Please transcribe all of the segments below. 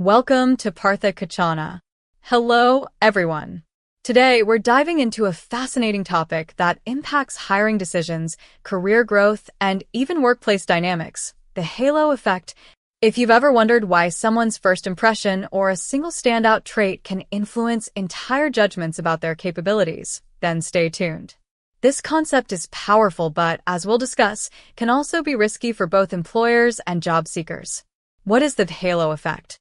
Welcome to Partha Kuchana. Hello, everyone. Today, we're diving into a fascinating topic that impacts hiring decisions, career growth, and even workplace dynamics, the halo effect. If you've ever wondered why someone's first impression or a single standout trait can influence entire judgments about their capabilities, then stay tuned. This concept is powerful, but as we'll discuss, can also be risky for both employers and job seekers. What is the halo effect?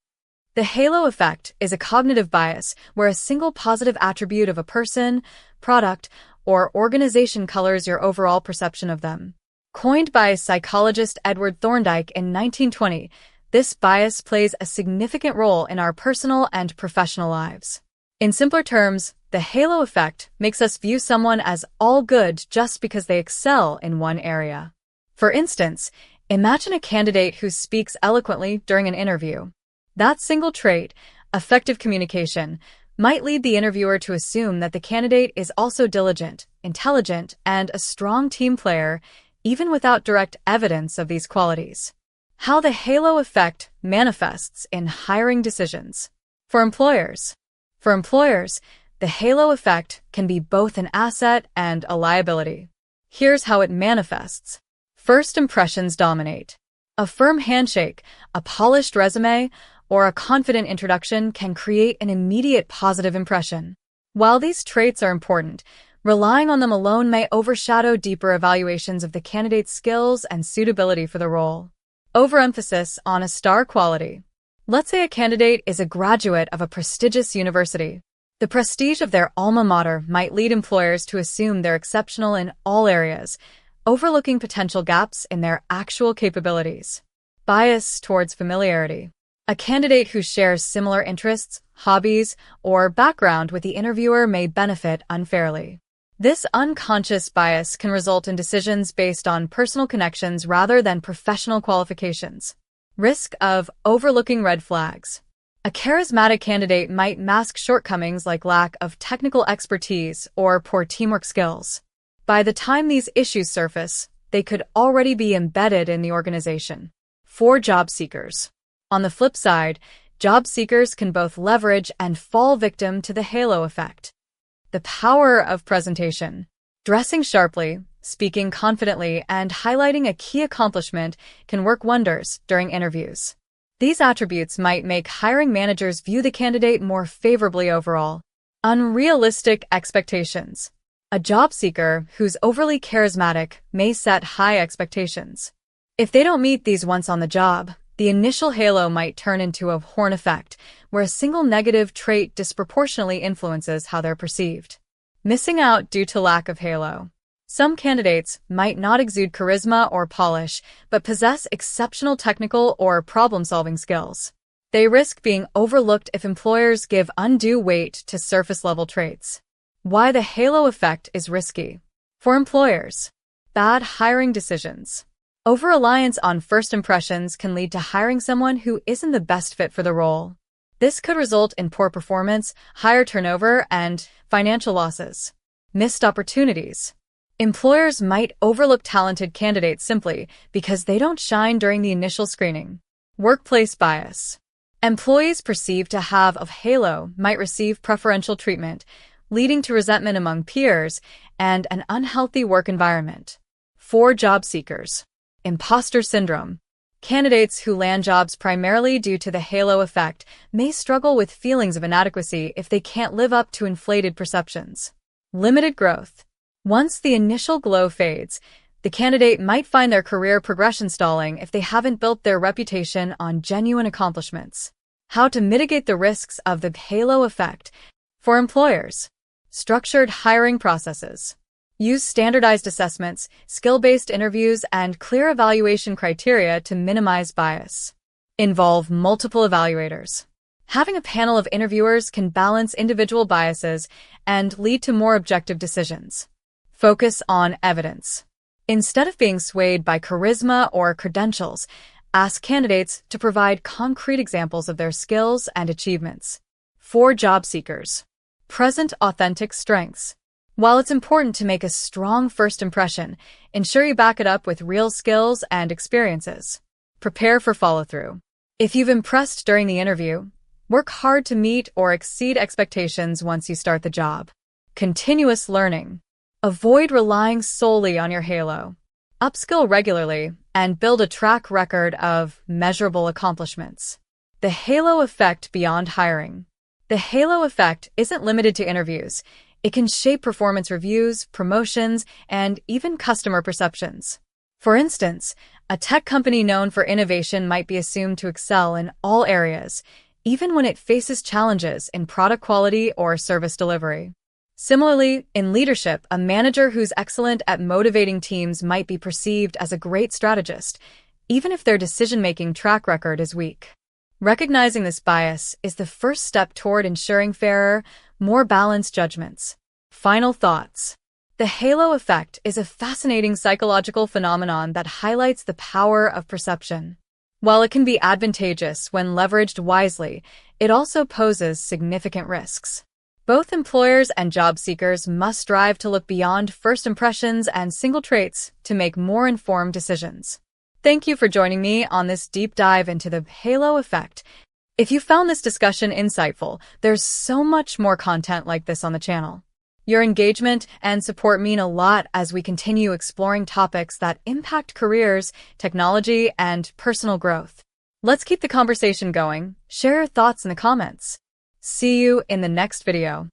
The halo effect is a cognitive bias where a single positive attribute of a person, product, or organization colors your overall perception of them. Coined by psychologist Edward Thorndike in 1920, this bias plays a significant role in our personal and professional lives. In simpler terms, the halo effect makes us view someone as all good just because they excel in one area. For instance, imagine a candidate who speaks eloquently during an interview. That single trait, effective communication, might lead the interviewer to assume that the candidate is also diligent, intelligent, and a strong team player, even without direct evidence of these qualities. How the halo effect manifests in hiring decisions. For employers, the halo effect can be both an asset and a liability. Here's how it manifests. First impressions dominate. A firm handshake, a polished resume, or a confident introduction can create an immediate positive impression. While these traits are important, relying on them alone may overshadow deeper evaluations of the candidate's skills and suitability for the role. Overemphasis on a star quality. Let's say a candidate is a graduate of a prestigious university. The prestige of their alma mater might lead employers to assume they're exceptional in all areas, overlooking potential gaps in their actual capabilities. Bias towards familiarity. A candidate who shares similar interests, hobbies, or background with the interviewer may benefit unfairly. This unconscious bias can result in decisions based on personal connections rather than professional qualifications. Risk of overlooking red flags. A charismatic candidate might mask shortcomings like lack of technical expertise or poor teamwork skills. By the time these issues surface, they could already be embedded in the organization. For job seekers. On the flip side, job seekers can both leverage and fall victim to the halo effect. The power of presentation. Dressing sharply, speaking confidently, and highlighting a key accomplishment can work wonders during interviews. These attributes might make hiring managers view the candidate more favorably overall. Unrealistic expectations. A job seeker who's overly charismatic may set high expectations. If they don't meet these once on the job, the initial halo might turn into a horn effect, where a single negative trait disproportionately influences how they're perceived. Missing out due to lack of halo. Some candidates might not exude charisma or polish, but possess exceptional technical or problem-solving skills. They risk being overlooked if employers give undue weight to surface-level traits. Why the halo effect is risky. For employers, bad hiring decisions. Over-reliance on first impressions can lead to hiring someone who isn't the best fit for the role. This could result in poor performance, higher turnover, and financial losses. Missed opportunities. Employers might overlook talented candidates simply because they don't shine during the initial screening. Workplace bias. Employees perceived to have a halo might receive preferential treatment, leading to resentment among peers and an unhealthy work environment. For job seekers. Imposter syndrome. Candidates who land jobs primarily due to the halo effect may struggle with feelings of inadequacy if they can't live up to inflated perceptions. Limited growth. Once the initial glow fades, the candidate might find their career progression stalling if they haven't built their reputation on genuine accomplishments. How to mitigate the risks of the halo effect. For employers, structured hiring processes. Use standardized assessments, skill-based interviews, and clear evaluation criteria to minimize bias. Involve multiple evaluators. Having a panel of interviewers can balance individual biases and lead to more objective decisions. Focus on evidence. Instead of being swayed by charisma or credentials, ask candidates to provide concrete examples of their skills and achievements. For job seekers, present authentic strengths. While it's important to make a strong first impression, ensure you back it up with real skills and experiences. Prepare for follow-through. If you've impressed during the interview, work hard to meet or exceed expectations once you start the job. Continuous learning. Avoid relying solely on your halo. Upskill regularly and build a track record of measurable accomplishments. The halo effect beyond hiring. The halo effect isn't limited to interviews. It can shape performance reviews, promotions, and even customer perceptions. For instance, a tech company known for innovation might be assumed to excel in all areas, even when it faces challenges in product quality or service delivery. Similarly, in leadership, a manager who's excellent at motivating teams might be perceived as a great strategist, even if their decision-making track record is weak. Recognizing this bias is the first step toward ensuring fairer, more balanced judgments. Final thoughts. The halo effect is a fascinating psychological phenomenon that highlights the power of perception. While it can be advantageous when leveraged wisely, it also poses significant risks. Both employers and job seekers must strive to look beyond first impressions and single traits to make more informed decisions. Thank you for joining me on this deep dive into the halo effect. If you found this discussion insightful, there's so much more content like this on the channel. Your engagement and support mean a lot as we continue exploring topics that impact careers, technology, and personal growth. Let's keep the conversation going. Share your thoughts in the comments. See you in the next video.